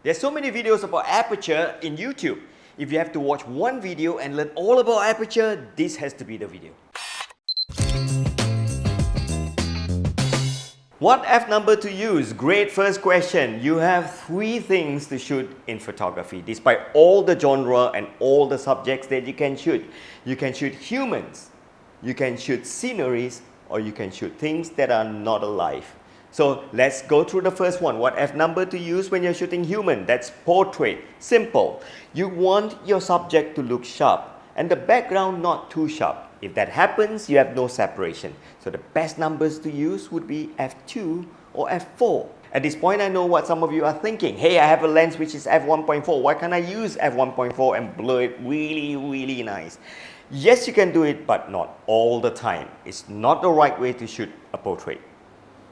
There's so many videos about aperture in YouTube. If you have to watch one video and learn all about aperture, this has to be the video. What F number to use? Great first question. You have 3 things to shoot in photography, despite all the genre and all the subjects that you can shoot. You can shoot humans, you can shoot sceneries, or you can shoot things that are not alive. So let's go through the first one. What F number to use when you're shooting human? That's portrait. Simple. You want your subject to look sharp and the background not too sharp. If that happens, you have no separation. So the best numbers to use would be f2 or f4. At this point, I know what some of you are thinking. Hey, I have a lens which is f1.4. Why can't I use f1.4 and blur it really nice? Yes, you can do it, but not all the time. It's not the right way to shoot a portrait.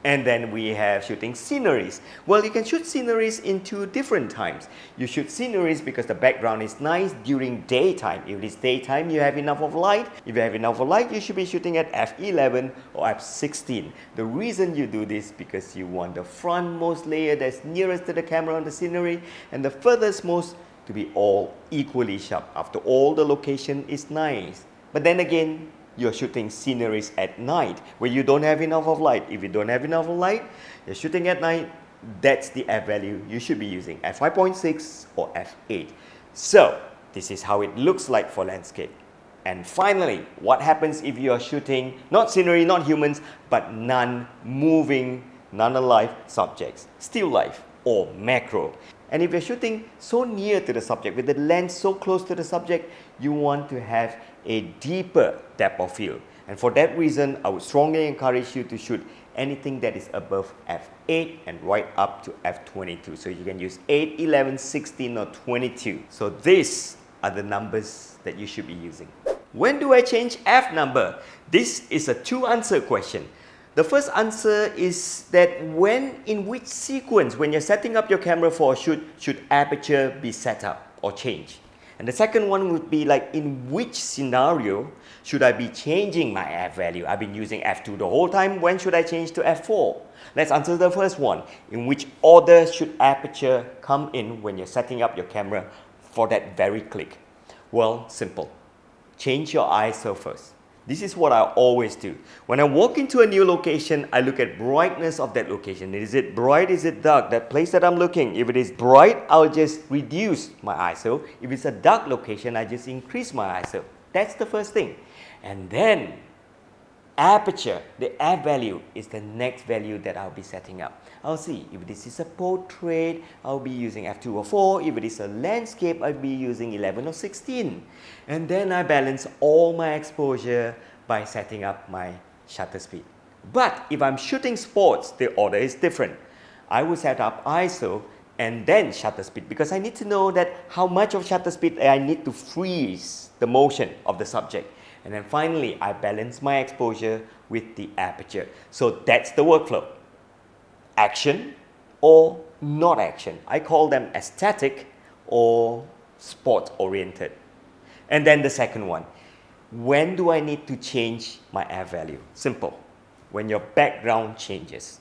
And then we have shooting sceneries. Well, you can shoot sceneries in 2 different times. You shoot sceneries because the background is nice during daytime. If it is daytime, you have enough of light. If you have enough of light, you should be shooting at f11 or f16. The reason you do this because you want the frontmost layer that's nearest to the camera on the scenery and the furthest most to be all equally sharp. After all, the location is nice. But then again, you're shooting sceneries at night where you don't have enough of light. If you don't have enough of light, you're shooting at night, that's the f value you should be using, f5.6 or f8. So this is how it looks like for landscape. And finally, what happens if you are shooting not scenery, not humans, but non-moving, non-alive subjects, still life or macro? And if you're shooting so near to the subject, with the lens so close to the subject, you want to have a deeper depth of field. And for that reason, I would strongly encourage you to shoot anything that is above f8 and right up to f22. So you can use 8, 11, 16 or 22. So these are the numbers that you should be using. When do I change f number? This is a 2-answer question. The first answer is that in which sequence, when you're setting up your camera for a shoot, should aperture be set up or changed? And the second one would be like, in which scenario should I be changing my f value? I've been using f2 the whole time. When should I change to f4? Let's answer the first one. In which order should aperture come in when you're setting up your camera for that very click? Well, simple. Change your ISO first. This is what I always do. When I walk into a new location, I look at brightness of that location. Is it bright? Is it dark? That place that I'm looking. If it is bright, I'll just reduce my ISO. If it's a dark location, I just increase my ISO. That's the first thing. And then aperture, the f value, is the next value that I'll be setting up. I'll see if this is a portrait, I'll be using f2 or 4. If it is a landscape, I'll be using 11 or 16. And then I balance all my exposure by setting up my shutter speed. But if I'm shooting sports, the order is different. I will set up ISO and then shutter speed because I need to know that how much of shutter speed I need to freeze the motion of the subject. And then finally, I balance my exposure with the aperture. So that's the workflow. Action or not action. I call them aesthetic or sport-oriented. And then the second one, when do I need to change my f value? Simple. When your background changes.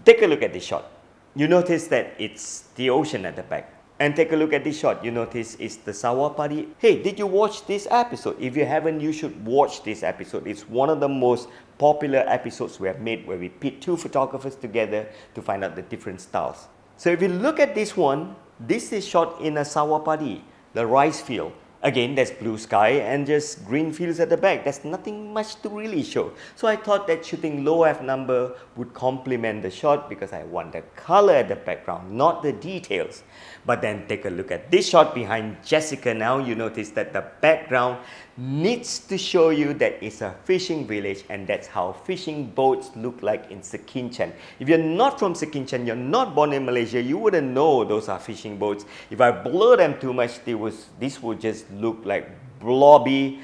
Take a look at this shot. You notice that it's the ocean at the back. And take a look at this shot. You notice it's the Sawapari. Hey, did you watch this episode? If you haven't, you should watch this episode. It's one of the most popular episodes we have made where we pit 2 photographers together to find out the different styles. So if you look at this one, this is shot in a Sawapari, the rice field. Again, there's blue sky and just green fields at the back. There's nothing much to really show. So I thought that shooting low f number would complement the shot because I want the color at the background, not the details. But then take a look at this shot behind Jessica now. You notice that the background needs to show you that it's a fishing village, and that's how fishing boats look like in Sekinchan. If you're not from Sekinchan, you're not born in Malaysia, you wouldn't know those are fishing boats. If I blur them too much, this would just look like blobby,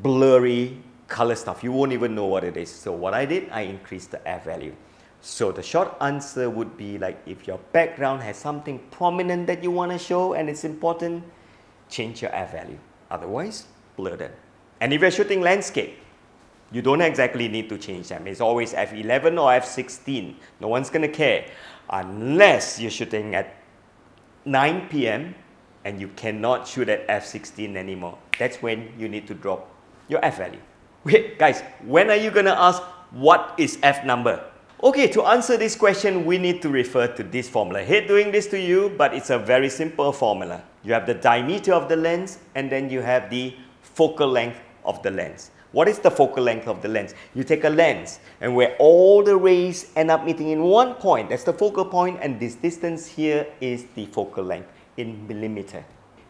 blurry color stuff. You won't even know what it is. So what I did, I increased the f value. So the short answer would be like, if your background has something prominent that you want to show and it's important, change your f value. Otherwise, blur them. And if you're shooting landscape, you don't exactly need to change them. It's always f11 or f16. No one's going to care unless you're shooting at 9 p.m. and you cannot shoot at f16 anymore. That's when you need to drop your f value. Wait, guys, when are you going to ask what is f number? Okay, to answer this question, we need to refer to this formula. I hate doing this to you, but it's a very simple formula. You have the diameter of the lens, and then you have the focal length of the lens. What is the focal length of the lens? You take a lens, and where all the rays end up meeting in one point, that's the focal point, and this distance here is the focal length in millimeter.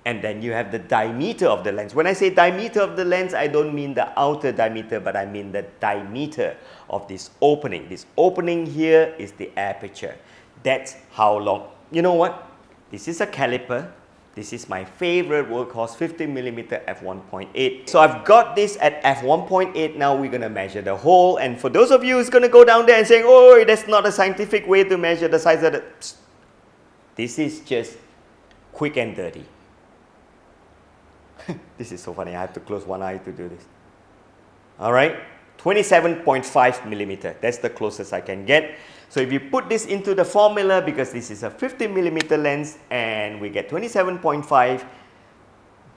And then you have the diameter of the lens. When I say diameter of the lens, I don't mean the outer diameter, but I mean the diameter of this opening. This opening here is the aperture. That's how long. You know what? This is a caliper. This is my favorite workhorse, 50mm f1.8. So I've got this at f1.8. Now we're going to measure the hole. And for those of you who's going to go down there and saying, oh, that's not a scientific way to measure the size of the... Psst. This is just quick and dirty. This is so funny. I have to close one eye to do this. All right, 27.5mm. That's the closest I can get. So if you put this into the formula, because this is a 50mm lens and we get 27.5,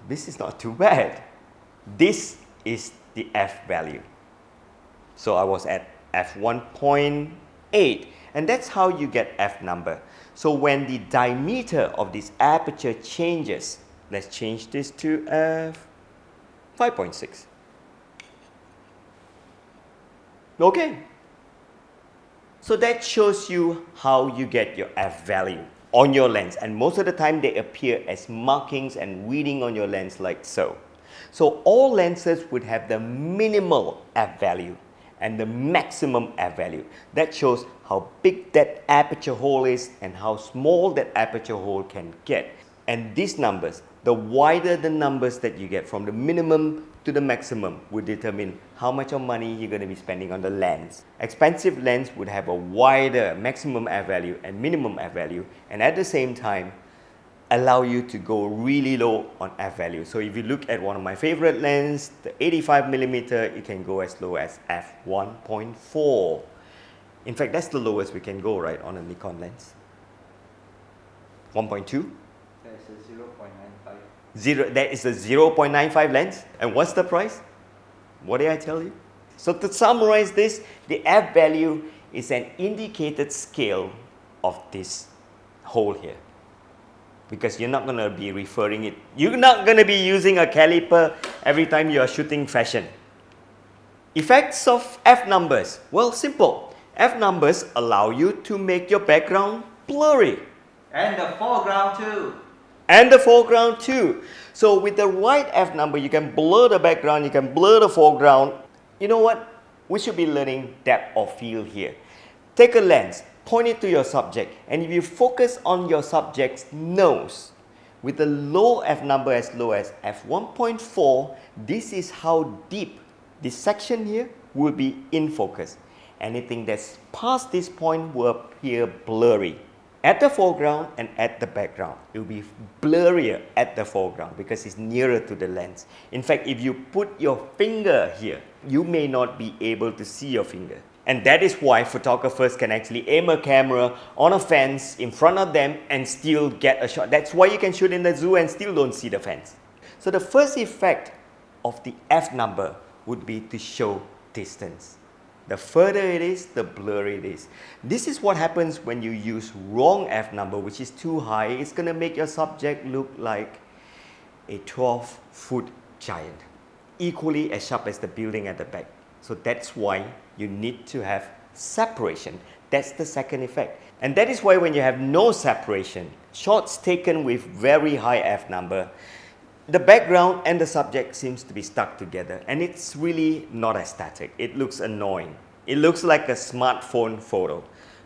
this is not too bad. This is the f value. So I was at f1.8, and that's how you get f number. So when the diameter of this aperture changes, let's change this to f5.6. Okay. So that shows you how you get your f value on your lens. And most of the time they appear as markings and reading on your lens like so. So all lenses would have the minimal f value and the maximum f value. That shows how big that aperture hole is and how small that aperture hole can get. And these numbers, the wider the numbers that you get from the minimum to the maximum, would determine how much of money you're going to be spending on the lens. Expensive lens would have a wider maximum f value and minimum f value, and at the same time allow you to go really low on f value. So if you look at one of my favorite lenses, the 85mm, it can go as low as f1.4. In fact, that's the lowest we can go, right, on a Nikon lens. 1.2? That's a 0.95. That is a 0.95 lens. And what's the price? What did I tell you? So to summarize this, the f value is an indicated scale of this hole here. Because you're not going to be referring it. You're not going to be using a caliper every time you are shooting fashion. Effects of f numbers. Well, simple. F numbers allow you to make your background blurry. And the foreground too. And the foreground too. So with the right f number, you can blur the background, you can blur the foreground. You know what? We should be learning depth of field here. Take a lens, point it to your subject, and if you focus on your subject's nose, with a low f number as low as f1.4, this is how deep this section here will be in focus. Anything that's past this point will appear blurry at the foreground and at the background. It will be blurrier at the foreground because it's nearer to the lens. In fact, if you put your finger here, you may not be able to see your finger. And that is why photographers can actually aim a camera on a fence in front of them and still get a shot. That's why you can shoot in the zoo and still don't see the fence. So the first effect of the f number would be to show distance. The further it is, the blurry it is. This is what happens when you use wrong f number, which is too high. It's going to make your subject look like a 12-foot giant, equally as sharp as the building at the back. So that's why you need to have separation. That's the second effect. And that is why when you have no separation, shots taken with very high f number, the background and the subject seems to be stuck together, and it's really not aesthetic. It looks annoying. It looks like a smartphone photo.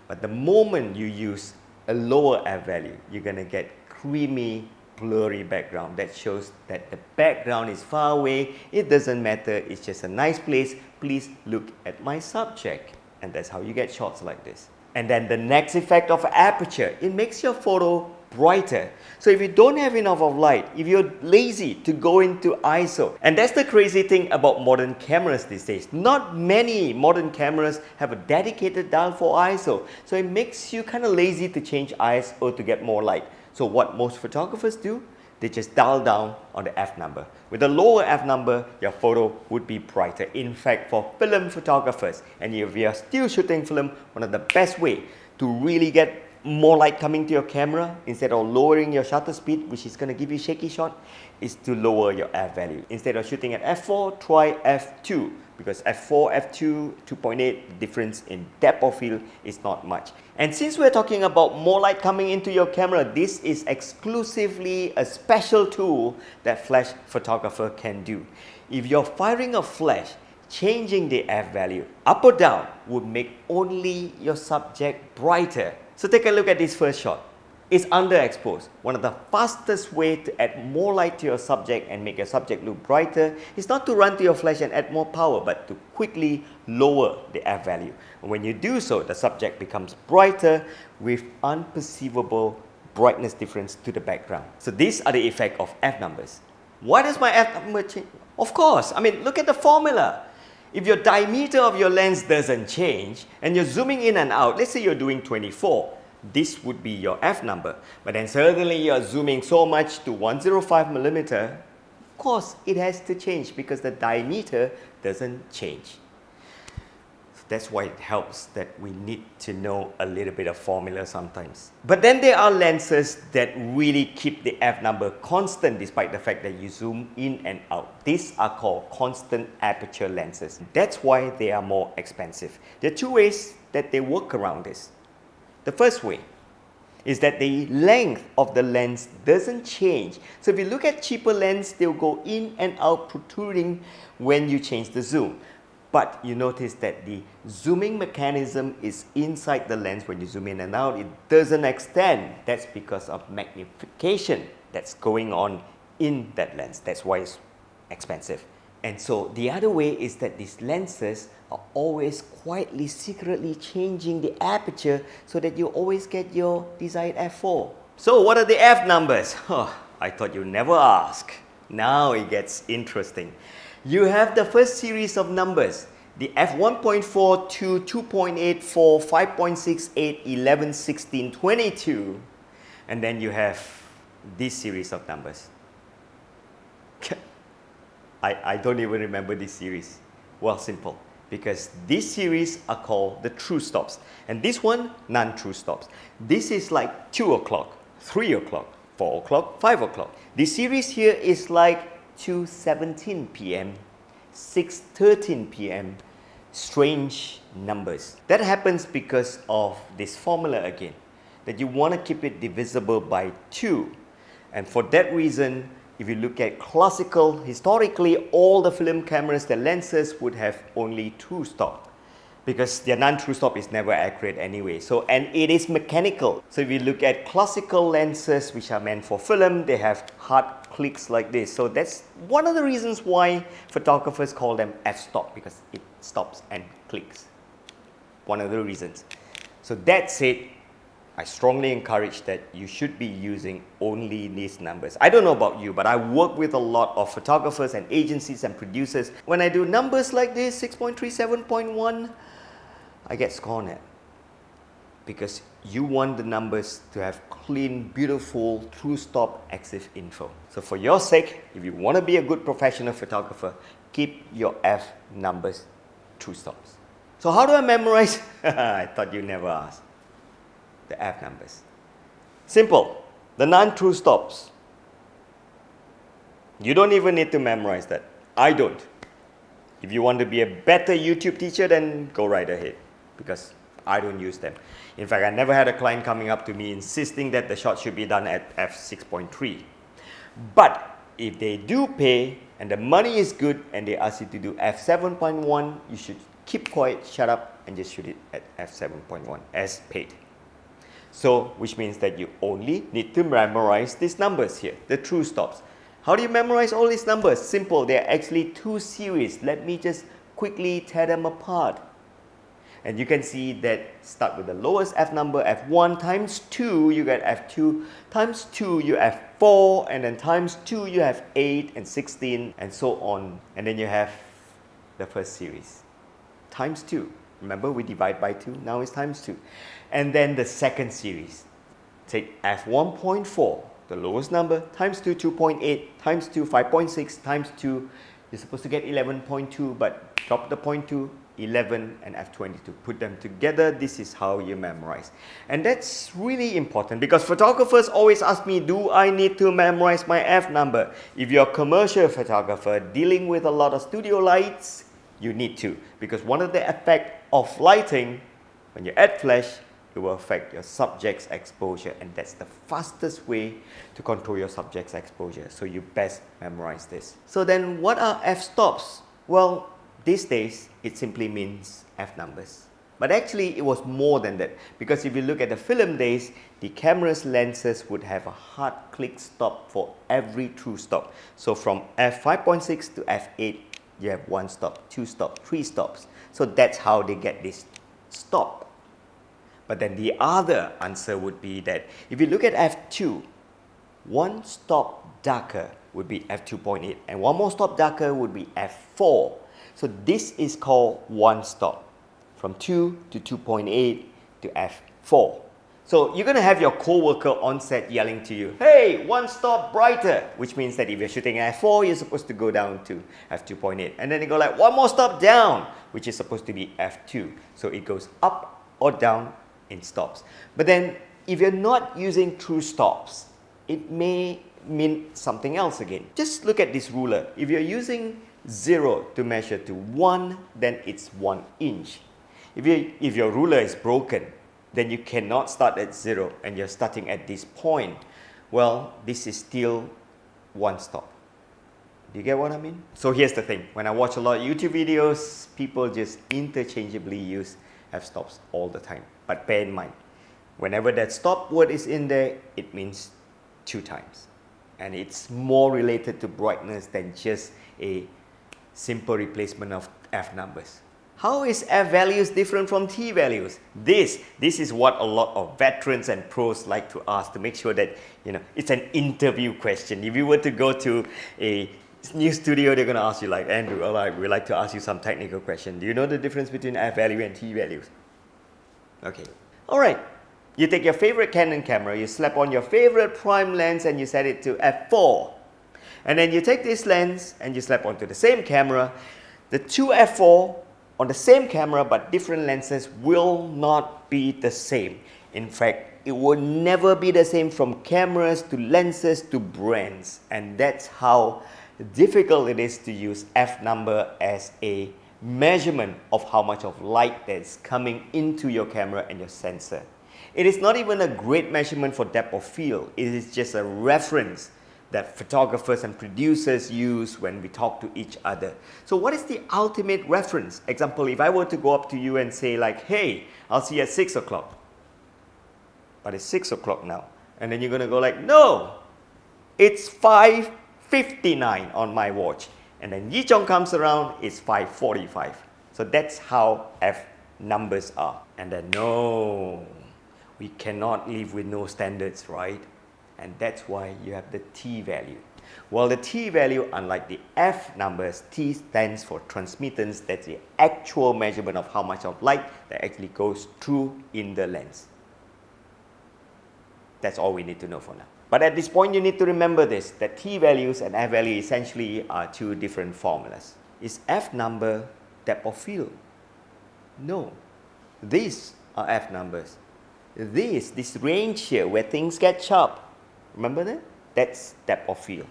But the moment you use a lower f value, you're going to get creamy, blurry background that shows that the background is far away. It doesn't matter. It's just a nice place. Please look at my subject. And that's how you get shots like this. And then the next effect of aperture, it makes your photo brighter. So if you don't have enough of light, if you're lazy to go into ISO, and that's the crazy thing about modern cameras these days. Not many modern cameras have a dedicated dial for ISO. So it makes you kind of lazy to change ISO to get more light. So what most photographers do, they just dial down on the f number. With a lower f number, your photo would be brighter. In fact, for film photographers, and if you are still shooting film, one of the best way to really get more light coming to your camera, instead of lowering your shutter speed, which is going to give you shaky shot, is to lower your f value. Instead of shooting at f4, try f2, because f4, f2, 2.8, the difference in depth of field is not much. And since we're talking about more light coming into your camera, this is exclusively a special tool that flash photographer can do. If you're firing a flash, changing the f value up or down would make only your subject brighter. So take a look at this first shot. It's underexposed. One of the fastest way to add more light to your subject and make your subject look brighter is not to run to your flash and add more power, but to quickly lower the f value. And when you do so, the subject becomes brighter with unperceivable brightness difference to the background. So these are the effect of f numbers. Why does my f number change? Of course, I mean, look at the formula. If your diameter of your lens doesn't change and you're zooming in and out, let's say you're doing 24, this would be your f number. But then suddenly you're zooming so much to 105 millimeter, of course it has to change because the diameter doesn't change. So that's why it helps that we need to know a little bit of formula sometimes. But then there are lenses that really keep the f number constant despite the fact that you zoom in and out. These are called constant aperture lenses. That's why they are more expensive. There are two ways that they work around this. The first way is that the length of the lens doesn't change. So if you look at cheaper lens, they'll go in and out protruding when you change the zoom. But you notice that the zooming mechanism is inside the lens when you zoom in and out. It doesn't extend. That's because of magnification that's going on in that lens. That's why it's expensive. And so the other way is that these lenses are always quietly, secretly changing the aperture so that you always get your desired f4. So what are the f numbers? Oh, I thought you'd never ask. Now it gets interesting. You have the first series of numbers, the f1.4 to 2.84, 5.68, 11, 16, 22, and then you have this series of numbers. I don't even remember this series. Well, simple. Because this series are called the true stops. And this one, non-true stops. This is like 2 o'clock, 3 o'clock, 4 o'clock, 5 o'clock. This series here is like 2:17 p.m., 6:13 p.m. Strange numbers. That happens because of this formula again. That you want to keep it divisible by 2. And for that reason, if you look at classical, historically, all the film cameras, the lenses would have only true stop because their non-true stop is never accurate anyway. So, and it is mechanical. So if you look at classical lenses, which are meant for film, they have hard clicks like this. So that's one of the reasons why photographers call them f-stop, because it stops and clicks. One of the reasons. So that said, I strongly encourage that you should be using only these numbers. I don't know about you, but I work with a lot of photographers and agencies and producers. When I do numbers like this, 6.3, 7.1, I get scorned at. Because you want the numbers to have clean, beautiful, true stop, EXIF info. So for your sake, if you want to be a good professional photographer, keep your F numbers true stops. So how do I memorize? I thought you never asked. The F numbers. Simple. The non-true stops. You don't even need to memorize that. I don't. If you want to be a better YouTube teacher, then go right ahead, because I don't use them. In fact, I never had a client coming up to me insisting that the shot should be done at f6.3. But if they do pay and the money is good and they ask you to do f7.1, you should keep quiet, shut up, and just shoot it at f7.1 as paid. So, which means that you only need to memorize these numbers here, the true stops. How do you memorize all these numbers? Simple, there are actually two series. Let me just quickly tear them apart. And you can see that start with the lowest F number, F1 times 2, you get F2 times 2, you have 4, and then times 2, you have 8 and 16, and so on. And then you have the first series, times 2. Remember, we divide by 2, now it's times 2. And then the second series, take f1.4, the lowest number, times 2, 2.8, times 2, 5.6, times 2, you're supposed to get 11.2, but drop the 0.2, 11, and f22. Put them together, this is how you memorize. And that's really important because photographers always ask me, do I need to memorize my f number? If you're a commercial photographer dealing with a lot of studio lights, you need to. Because one of the effects of lighting, when you add flash, it will affect your subject's exposure, and that's the fastest way to control your subject's exposure. So you best memorize this. So then what are f-stops? Well, these days it simply means f numbers. But actually it was more than that, because if you look at the film days, the camera's lenses would have a hard click stop for every true stop. So from f5.6 to f8, you have 1 stop, 2 stops, 3 stops. So that's how they get this stop. But then the other answer would be that if you look at f2, 1 stop darker would be f2.8, and 1 more stop darker would be f4. So this is called 1 stop, from 2 to 2.8 to f4. So you're going to have your co-worker on set yelling to you, hey, 1 stop brighter, which means that if you're shooting at f4, you're supposed to go down to f2.8. And then they go like, 1 more stop down, which is supposed to be f2. So it goes up or down in stops. But then if you're not using true stops, it may mean something else again. Just look at this ruler. If you're using 0 to measure to 1, then it's 1 inch. If your ruler is broken, then you cannot start at 0 and you're starting at this point. Well, this is still 1 stop. Do you get what I mean? So here's the thing. When I watch a lot of YouTube videos, people just interchangeably use f-stops all the time. But bear in mind, whenever that stop word is in there, it means 2 times. And it's more related to brightness than just a simple replacement of f numbers. How is f values different from t values? This is what a lot of veterans and pros like to ask to make sure that, you know, it's an interview question. If you were to go to a new studio, they're going to ask you like, Andrew, all right, we'd like to ask you some technical question. Do you know the difference between f value and t values? Okay. All right. You take your favorite Canon camera, you slap on your favorite prime lens and you set it to f4. And then you take this lens and you slap onto the same camera. The two f4 on the same camera but different lenses will not be the same. In fact, it will never be the same from cameras to lenses to brands. And that's how difficult it is to use f number as a measurement of how much of light that's coming into your camera and your sensor. It is not even a great measurement for depth of field. It is just a reference that photographers and producers use when we talk to each other. So what is the ultimate reference? Example, if I were to go up to you and say like, hey, I'll see you at 6 o'clock. But it's 6 o'clock now. And then you're going to go like, no, it's 5:59 on my watch. And then Yi Chong comes around, it's 5:45. So that's how f numbers are. And then no, we cannot live with no standards, right? And that's why you have the t value. Well, the t value, unlike the f numbers, t stands for transmittance. That's the actual measurement of how much of light that actually goes through in the lens. That's all we need to know for now. But at this point, you need to remember this, that t values and f value essentially are 2 different formulas. Is f number depth of field? No. These are f numbers. This range here where things get sharp, remember that? That's depth of field.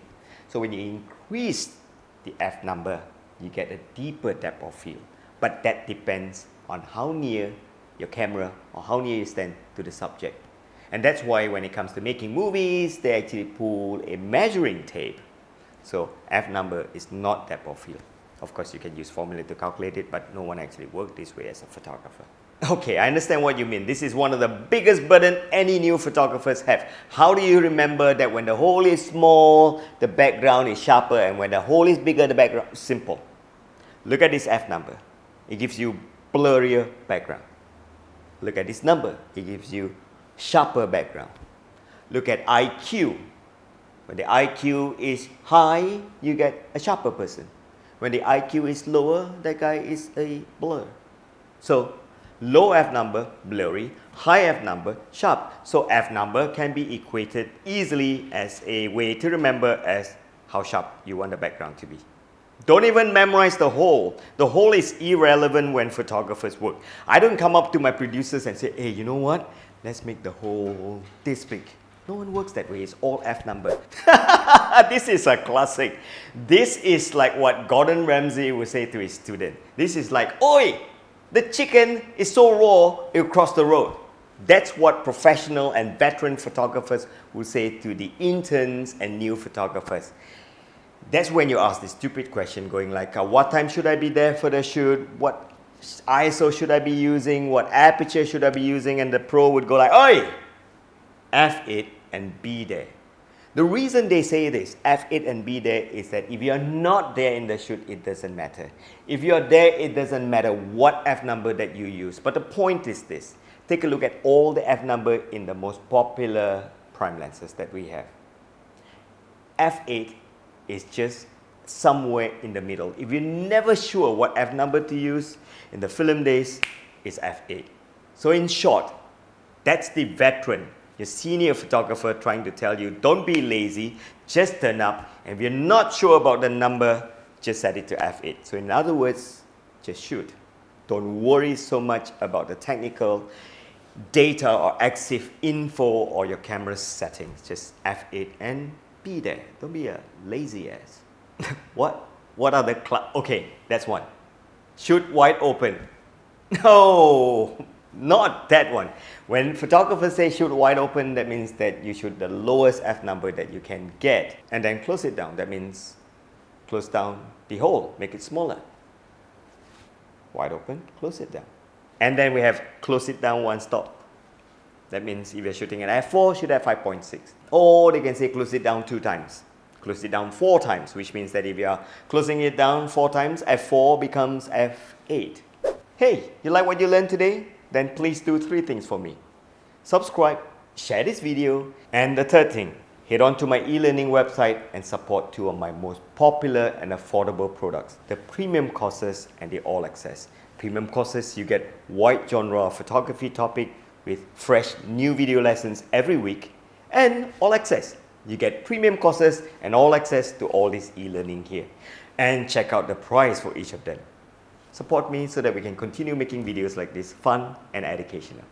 So when you increase the f number, you get a deeper depth of field. But that depends on how near your camera or how near you stand to the subject. And that's why when it comes to making movies, they actually pull a measuring tape. So f number is not depth of field. Of course, you can use formula to calculate it, but no one actually worked this way as a photographer. Okay, I understand what you mean. This is one of the biggest burden any new photographers have. How do you remember that when the hole is small, the background is sharper, and when the hole is bigger, the background is simple? Look at this f number. It gives you blurrier background. Look at this number. It gives you sharper background. Look at IQ. When the IQ is high, you get a sharper person. When the IQ is lower, that guy is a blur. So Low F number, blurry. High F number, sharp. So F number can be equated easily as a way to remember as how sharp you want the background to be. Don't even memorize the whole. The whole is irrelevant when photographers work. I don't come up to my producers and say, hey, you know what? Let's make the whole this big. No one works that way. It's all F number. This is a classic. This is like what Gordon Ramsay would say to his student. This is like, oi, the chicken is so raw, it'll cross the road. That's what professional and veteran photographers would say to the interns and new photographers. That's when you ask this stupid question going like, what time should I be there for the shoot? What ISO should I be using? What aperture should I be using? And the pro would go like, oi, F it and be there. The reason they say this, F it and be there, is that if you're not there in the shoot, it doesn't matter. If you're there, it doesn't matter what F number that you use. But the point is this. Take a look at all the F number in the most popular prime lenses that we have. F8 is just somewhere in the middle. If you're never sure what F number to use, in the film days, it's F8. So in short, that's the veteran, your senior photographer trying to tell you, don't be lazy, just turn up. And if you're not sure about the number, just set it to F8. So in other words, just shoot. Don't worry so much about the technical data or EXIF info or your camera settings. Just F8 and be there. Don't be a lazy ass. What are the okay, that's one. Shoot wide open. No, not that one. When photographers say shoot wide open, that means that you shoot the lowest F number that you can get and then close it down. That means close down the hole, make it smaller. Wide open, close it down. And then we have close it down one stop. That means if you're shooting at f4, shoot at 5.6. Or they can say close it down 2 times. Close it down 4 times, which means that if you're closing it down 4 times, f4 becomes f8. Hey, you like what you learned today? Then please do 3 things for me. Subscribe, share this video, and the third thing, head on to my e-learning website and support 2 of my most popular and affordable products, the premium courses and the all access. Premium courses, you get wide genre of photography topic with fresh new video lessons every week, and all access. You get premium courses and all access to all this e-learning here. And check out the price for each of them. Support me so that we can continue making videos like this fun and educational.